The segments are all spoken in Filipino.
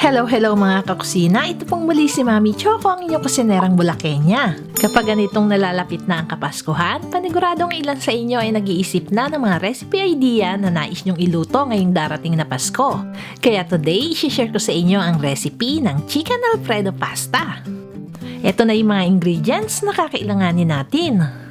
Hello mga kakusina! Ito pong muli si Mami Chocco, ang inyong kusinerang Bulakenya. Kapag ganitong nalalapit na ang Kapaskuhan, paniguradong ilan sa inyo ay nag-iisip na ng mga recipe idea na nais nyong iluto ngayong darating na Pasko. Kaya today, isi-share ko sa inyo ang recipe ng Chicken Alfredo Pasta. Ito na yung mga ingredients na kakailanganin natin.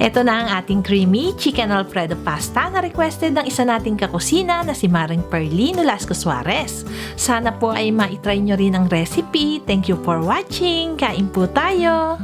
Ito na ang ating Creamy Chicken Alfredo Pasta na requested ng isa nating kakusina na si Maring Perly Nolasco Suarez. Sana po ay maitry nyo rin ang recipe. Thank you for watching. Kain po tayo!